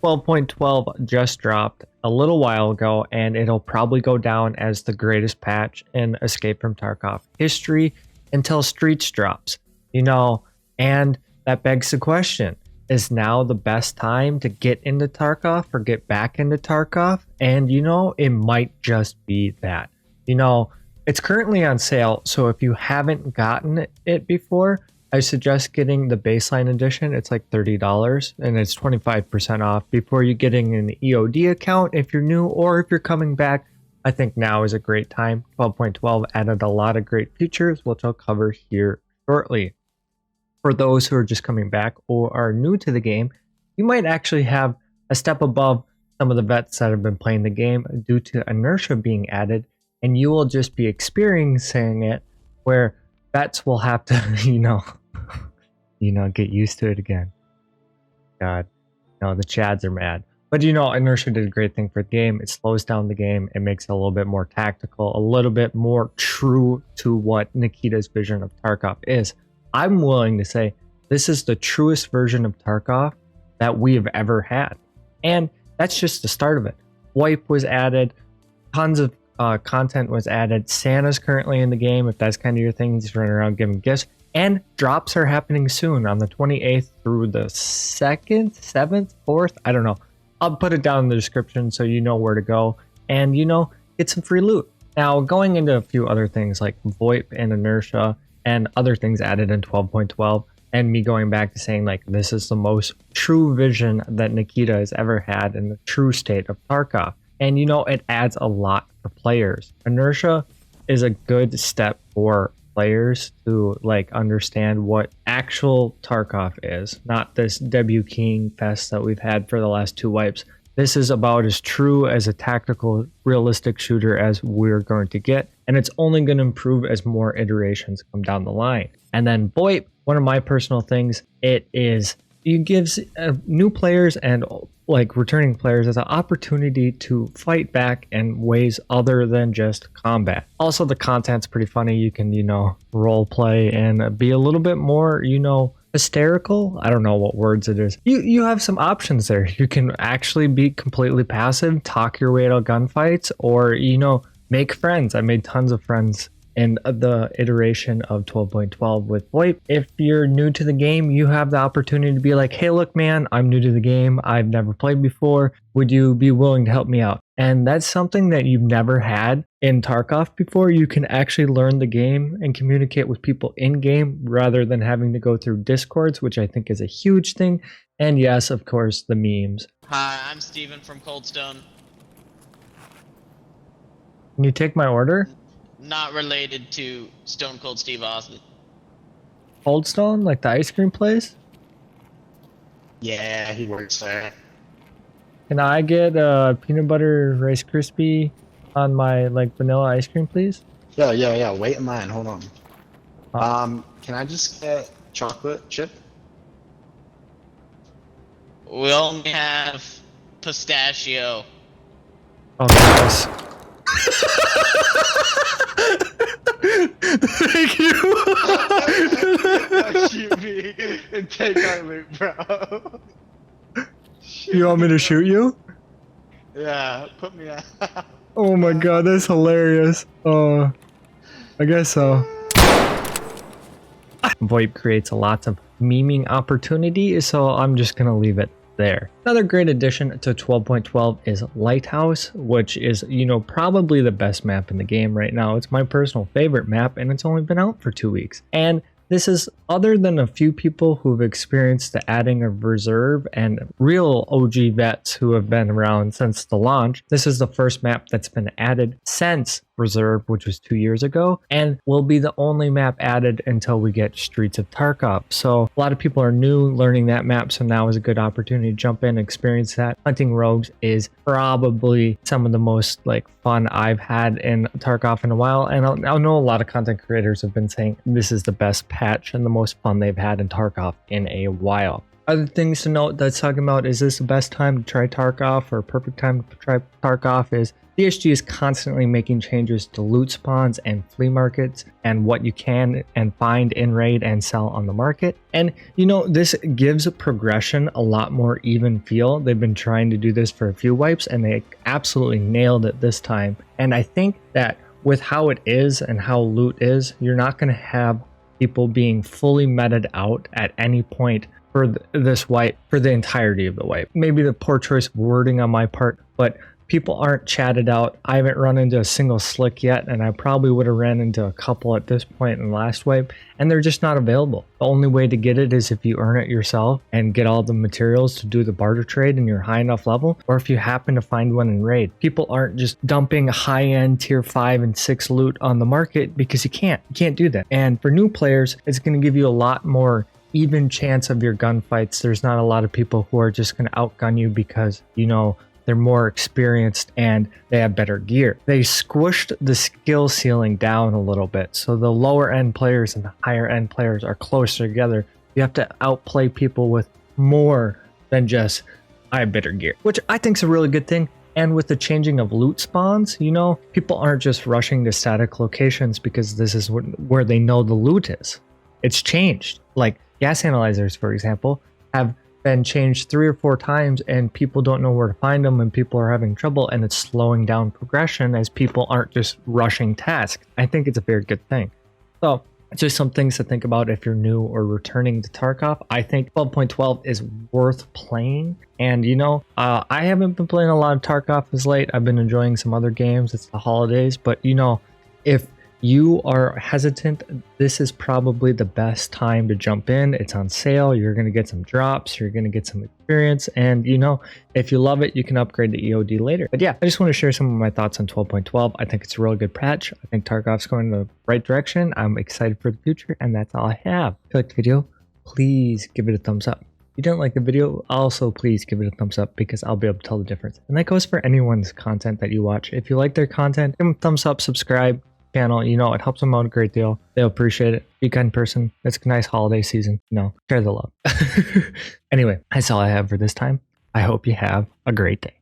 12.12 just dropped a little while ago, and it'll probably go down as the greatest patch in Escape from Tarkov history until Streets drops. And that begs the question, is now the best time to get into Tarkov or get back into Tarkov? And it might just be that. It's currently on sale, so if you haven't gotten it before, I suggest getting the baseline edition. It's like $30 and it's 25% off before you getting an EOD account if you're new, or if you're coming back. I think now is a great time. 12.12 added a lot of great features, which I'll cover here shortly. For those who are just coming back or are new to the game, you might actually have a step above some of the vets that have been playing the game due to inertia being added, and you will just be experiencing it where vets will have to, get used to it again. God, no, the Chads are mad. But inertia did a great thing for the game. It slows down the game. It makes it a little bit more tactical, a little bit more true to what Nikita's vision of Tarkov is. I'm willing to say this is the truest version of Tarkov that we have ever had. And that's just the start of it. VOIP was added. Tons of content was added. Santa's currently in the game. If that's kind of your thing, just running around giving gifts. And drops are happening soon on the 28th through the 2nd, 7th, 4th. I don't know. I'll put it down in the description so you know where to go. And, get some free loot. Now, going into a few other things like VOIP and Inertia and other things added in 12.12, and me going back to saying this is the most true vision that Nikita has ever had in the true state of Tarkov. And it adds a lot for players. Inertia is a good step for players to understand what actual Tarkov is, not this W King fest that we've had for the last 2 wipes. This is about as true as a tactical, realistic shooter as we're going to get, and it's only going to improve as more iterations come down the line. And then VOIP, one of my personal things, it gives new players and returning players as an opportunity to fight back in ways other than just combat. Also, the content's pretty funny. You can, role play and be a little bit more, hysterical. I don't know what words it is. You have some options there. You can actually be completely passive, talk your way out of gunfights, or make friends. I made tons of friends in the iteration of 12.12 with VOIP. If you're new to the game, you have the opportunity to be like, hey, look, man, I'm new to the game. I've never played before. Would you be willing to help me out? And that's something that you've never had in Tarkov before. You can actually learn the game and communicate with people in game rather than having to go through Discords, which I think is a huge thing. And yes, of course, the memes. Hi, I'm Steven from Coldstone. Can you take my order? Not related to Stone Cold Steve Austin. Coldstone, like the ice cream place? Yeah, he works there. Can I get a peanut butter Rice Krispie on my vanilla ice cream, please? Yeah. Wait in line. Hold on. Can I just get chocolate chip? We only have pistachio. Oh, nice. Thank you. Shoot me and take our loot, bro. You want me to shoot you? Yeah, put me out. Oh my god, that's hilarious. I guess so. VOIP creates a lot of memeing opportunity, so I'm just gonna leave it there. Another great addition to 12.12 is Lighthouse, which is, probably the best map in the game right now. It's my personal favorite map, and it's only been out for 2 weeks. And this is, other than a few people who've experienced the adding of reserve and real OG vets who have been around since the launch, this is the first map that's been added since reserve, which was 2 years ago, and will be the only map added until we get Streets of Tarkov. So a lot of people are new learning that map, so now is a good opportunity to jump in and experience that. Hunting rogues is probably some of the most fun I've had in Tarkov in a while, and I know a lot of content creators have been saying this is the best patch and the most fun they've had in Tarkov in a while. Other things to note that's talking about, is this the best time to try Tarkov or perfect time to try Tarkov, is DSG is constantly making changes to loot spawns and flea markets and what you can and find in raid and sell on the market. And you know, this gives a progression a lot more even feel. They've been trying to do this for a few wipes and they absolutely nailed it this time. And I think that with how it is and how loot is, you're not going to have people being fully meted out at any point for this wipe for the entirety of the wipe. Maybe the poor choice of wording on my part, but people aren't chatted out. I haven't run into a single slick yet, and I probably would have ran into a couple at this point in the last wipe, and they're just not available. The only way to get it is if you earn it yourself and get all the materials to do the barter trade and you're high enough level, or if you happen to find one in raid. People aren't just dumping high-end tier 5 and 6 loot on the market because you can't do that. And for new players, it's going to give you a lot more even chance of your gunfights. There's not a lot of people who are just going to outgun you because, you know, they're more experienced and they have better gear. They squished the skill ceiling down a little bit, so the lower end players and the higher end players are closer together. You have to outplay people with more than just, I have better gear, which I think is a really good thing. And with the changing of loot spawns, you know, people aren't just rushing to static locations because this is where they know the loot is. It's changed. Like gas analyzers, for example, have been changed 3 or 4 times and people don't know where to find them and people are having trouble, and it's slowing down progression as people aren't just rushing tasks. I think it's a very good thing. So just some things to think about if you're new or returning to Tarkov. I think 12.12 is worth playing. And you know, I haven't been playing a lot of Tarkov as late. I've been enjoying some other games. It's the holidays, but you know, if you are hesitant, this is probably the best time to jump in. It's on sale. You're going to get some drops. You're going to get some experience. And, you know, if you love it, you can upgrade to EOD later. But yeah, I just want to share some of my thoughts on 12.12. I think it's a really good patch. I think Tarkov's going in the right direction. I'm excited for the future. And that's all I have. If you liked the video, please give it a thumbs up. If you didn't like the video, also please give it a thumbs up because I'll be able to tell the difference. And that goes for anyone's content that you watch. If you like their content, give them a thumbs up, subscribe. Channel, you know, it helps them out a great deal. They'll appreciate it. Be a kind person. It's a nice holiday season. You know, share the love. Anyway, that's all I have for this time. I hope you have a great day.